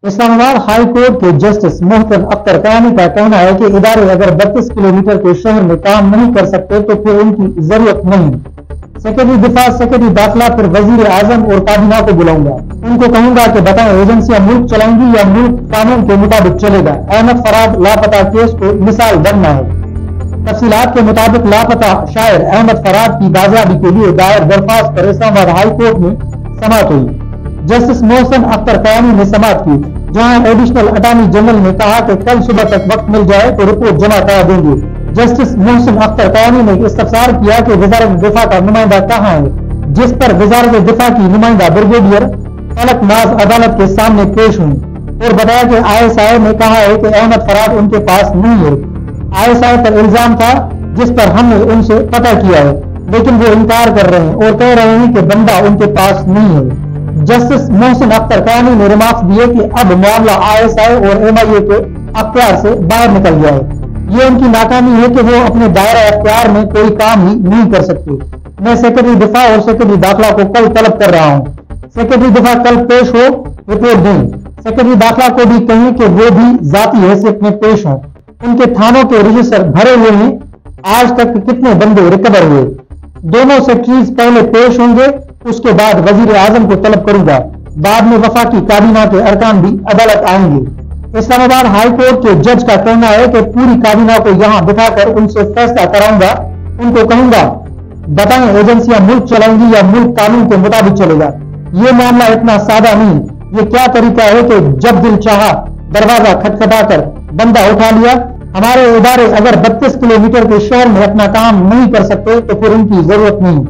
Islamabad high court के justice Mohsin Akhtar कानी का कहना है कि इदारे अगर 32 किलोमीटर के शहर में काम नहीं कर सकते तो फिर उनकी जरूरत नहीं। सेक्रेटरी दिफा, सेक्रेटरी दाखिला, फिर वजीर आजम और काबीना को बुलाऊंगा। उनको कहूंगा कि बताएं एजेंसियां मुल्क चलाएंगी या मुल्क कानून के मुताबिक चलेगा। अहमद फराद लापता केस को मिसाल बनना है। तफसीलात के मुताबिक लापता शायर अहमद फराद की बाजियाबी के लिए दायर दरख्वास्त पर इस्लामाबाद हाई कोर्ट में समाअत हुई। जस्टिस मोहसिन अख्तर कानी ने समाअत की, जहां एडिशनल अटॉर्नी जनरल ने कहा कि कल सुबह तक वक्त मिल जाए तो रिपोर्ट जमा करा देंगे। जस्टिस मोहसिन अख्तर कानी ने इस्तफसार किया कि वजारत दिफा का नुमाइंदा कहाँ है, जिस पर वजारत दिफा की नुमाइंदा ब्रिगेडियर फलक नाज अदालत के सामने पेश हुई और बताया कि ISI ने कहा है कि अहमद फराद उनके पास नहीं है। ISI पर इल्जाम था जिस पर हमने उनसे पता किया है, लेकिन वो इनकार कर रहे हैं और कह रहे हैं कि बंदा उनके पास नहीं है। जस्टिस मोहसिन अख्तर कानी ने रिमार्क्स दिए कि अब मामला ISI और MIA के अख्तियार से बाहर निकल गया है। ये उनकी नाकामी है कि वो अपने दायरा अख्तियार में कोई काम ही नहीं कर सकते। मैं सेक्रेटरी दिफा और सेक्रेटरी दाखिला को कल तलब कर रहा हूँ। सेक्रेटरी दिफा कल पेश हो, रिपोर्ट दें। सेक्रेटरी दाखिला को भी कहें कि वो भी जाती हैसियत में पेश हों। उनके थानों के रजिस्टर भरे हुए हैं, आज तक कितने बंदे रिकवर हुए। दोनों सेक्रेटरीज पहले पेश होंगे, उसके बाद वजीर आजम को तलब करूंगा। बाद में वफाकी काबीना के अरकान भी अदालत आएंगे। इस्लामाबाद हाई कोर्ट के जज का कहना है कि पूरी काबीना को यहाँ बिठाकर उनसे फैसला कराऊंगा। उनको कहूंगा बताएं एजेंसियां मुल्क चलाएंगी या मुल्क कानून के मुताबिक चलेगा। ये मामला इतना सादा नहीं। ये क्या तरीका है कि जब दिल चाहा दरवाजा खटखटाकर बंदा उठा लिया। हमारे इदारे अगर 32 किलोमीटर के शहर में अपना काम नहीं कर सकते तो फिर उनकी जरूरत नहीं।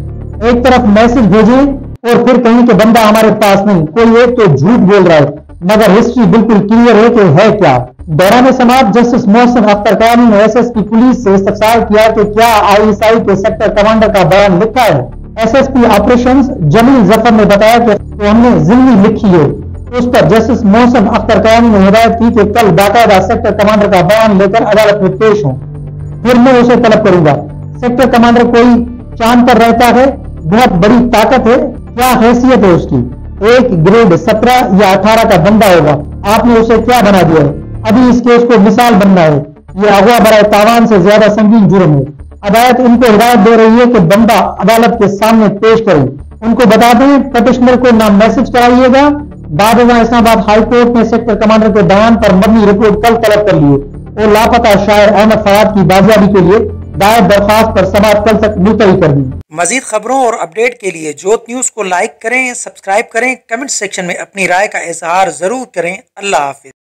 एक तरफ मैसेज भेजें और फिर कहें कि बंदा हमारे पास नहीं। कोई एक तो झूठ बोल रहा है, मगर हिस्ट्री बिल्कुल क्लियर है कि है क्या। दौरान समाअत जस्टिस मोहसिन अख्तर कानी ने SSP पुलिस से इस्तफसार किया कि क्या ISI के सेक्टर कमांडर का बयान लिखा है। SSP ऑपरेशंस जमील जफर ने बताया कि तो हमने जिम्मी लिखी है। उस पर जस्टिस मोहसिन अख्तर कानी ने हिदायत की कि कल बाकायदा सेक्टर कमांडर का बयान लेकर अदालत में पेश हो, फिर मैं उसे तलब करूंगा। सेक्टर कमांडर कोई चांद पर रहता है, बहुत बड़ी ताकत है, क्या हैसियत है उसकी। एक ग्रेड 17 या 18 का बंदा होगा, आपने उसे क्या बना दिया है। अभी इस केस को मिसाल बनना है। ये अगवा बराए तावान से ज्यादा संगीन जुर्म है। अदालत इनको हिदायत दे रही है कि बंदा अदालत के सामने पेश करें। उनको बता दें पटिशनर को ना मैसेज कराइएगा। बाद में इस्लामाबाद हाई कोर्ट ने सेक्टर कमांडर के बयान पर मबनी रिपोर्ट कल तलब कर लिए और लापता शायर अहमद फराद की बाजियाबी के लिए दायर दरख्वास्त पर समाअत कल तक मुलतवी कर दी। मजीद खबरों और अपडेट के लिए जोत न्यूज़ को लाइक करें, सब्सक्राइब करें, कमेंट सेक्शन में अपनी राय का इजहार जरूर करें। अल्लाह हाफिज।